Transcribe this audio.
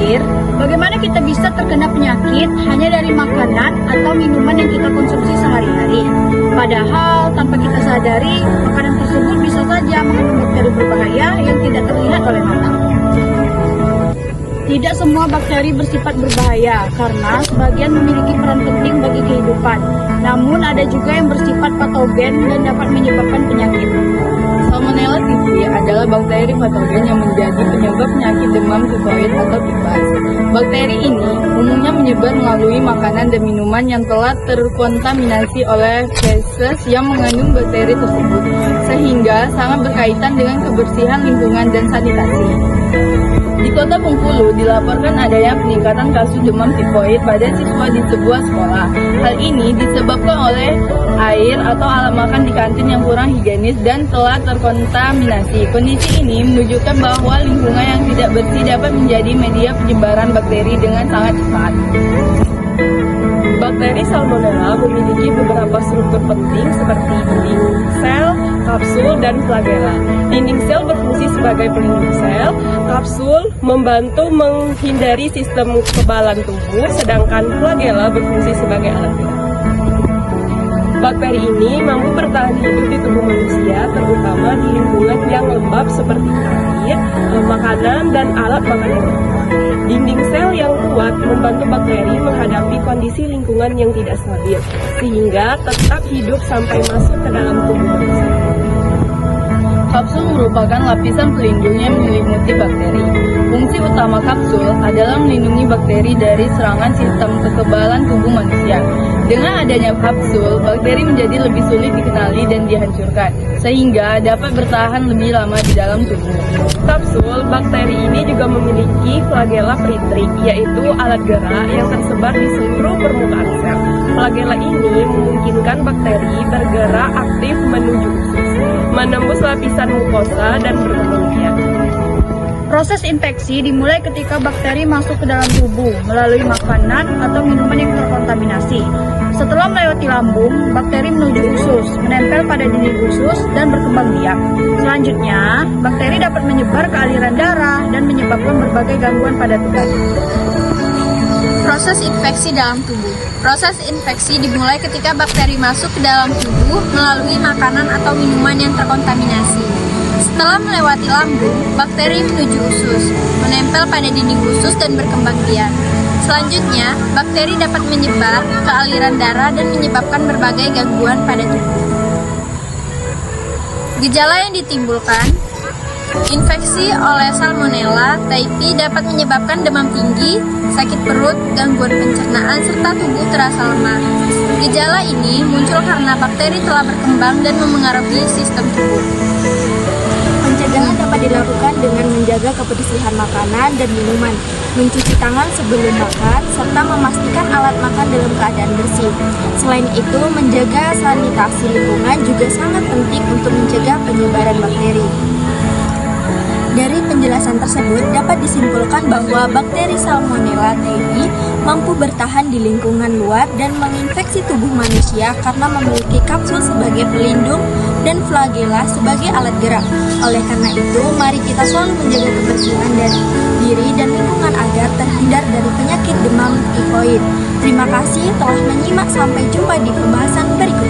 air, bagaimana kita bisa terkena penyakit hanya dari makanan atau minuman yang kita konsumsi sehari-hari? Padahal tanpa kita sadari, makanan tersebut bisa saja mengandung bakteri berbahaya yang tidak terlihat oleh mata. Tidak semua bakteri bersifat berbahaya karena sebagian memiliki peran penting bagi kehidupan. Namun ada juga yang bersifat patogen dan dapat menyebabkan penyakit. Salmonella typhi adalah bakteri patogen yang menjadi penyebab penyakit demam tifoid atau tifus. Bakteri ini umumnya menyebar melalui makanan dan minuman yang telah terkontaminasi oleh feses yang mengandung bakteri tersebut, sehingga sangat berkaitan dengan kebersihan lingkungan dan sanitasi. Di Kota Bengkulu dilaporkan adanya peningkatan kasus demam tifoid pada siswa di sebuah sekolah. Hal ini disebabkan oleh air atau alat makan di kantin yang kurang higienis dan telah terkontaminasi. Kondisi ini menunjukkan bahwa lingkungan yang tidak bersih dapat menjadi media penyebaran bakteri dengan sangat cepat. Bakteri Salmonella memiliki beberapa struktur penting seperti dinding sel, kapsul, dan flagela. Dinding sel berfungsi sebagai pelindung sel, kapsul membantu menghindari sistem kekebalan tubuh, sedangkan flagela berfungsi sebagai alat gerak. Bakteri ini mampu bertahan hidup di tubuh manusia, terutama di lingkungan yang lembab seperti air, makanan, dan alat makan yang berkuah. Dinding sel yang kuat membantu bakteri menghadapi kondisi lingkungan yang tidak stabil, sehingga tetap hidup sampai masuk ke dalam tubuh manusia. Kapsul merupakan lapisan pelindung yang menyelimuti bakteri. Fungsi utama kapsul adalah melindungi bakteri dari serangan sistem kekebalan tubuh manusia. Dengan adanya kapsul, bakteri menjadi lebih sulit dikenali dan dihancurkan, sehingga dapat bertahan lebih lama di dalam tubuh. Kapsul bakteri ini juga memiliki flagela peritrik, yaitu alat gerak yang tersebar di seluruh permukaan sel. Flagela ini memungkinkan bakteri bergerak aktif menuju usus, menembus lapisan mukosa dan berkembang biak. Proses infeksi dimulai ketika bakteri masuk ke dalam tubuh melalui makanan atau minuman yang terkontaminasi. Setelah melewati lambung, bakteri menuju usus, menempel pada dinding usus dan berkembang biak. Selanjutnya, bakteri dapat menyebar ke aliran darah dan menyebabkan berbagai gangguan pada tubuh. Proses infeksi dalam tubuh. Proses infeksi dimulai ketika bakteri masuk ke dalam tubuh melalui makanan atau minuman yang terkontaminasi. Setelah melewati lambung, bakteri menuju usus, menempel pada dinding usus dan berkembang biak. Selanjutnya, bakteri dapat menyebar ke aliran darah dan menyebabkan berbagai gangguan pada tubuh. Gejala yang ditimbulkan: infeksi oleh Salmonella typhi dapat menyebabkan demam tinggi, sakit perut, gangguan pencernaan, serta tubuh terasa lemah. Gejala ini muncul karena bakteri telah berkembang dan memengaruhi sistem tubuh. Pencegahan dapat dilakukan dengan menjaga kebersihan makanan dan minuman, mencuci tangan sebelum makan, serta memastikan alat makan dalam keadaan bersih. Selain itu, menjaga sanitasi lingkungan juga sangat penting untuk mencegah penyebaran bakteri. Dari penjelasan tersebut dapat disimpulkan bahwa bakteri Salmonella typhi mampu bertahan di lingkungan luar dan menginfeksi tubuh manusia karena memiliki kapsul sebagai pelindung dan flagela sebagai alat gerak. Oleh karena itu, mari kita selalu menjaga kebersihan dari diri dan lingkungan agar terhindar dari penyakit demam tifoid. Terima kasih telah menyimak, sampai jumpa di pembahasan berikutnya.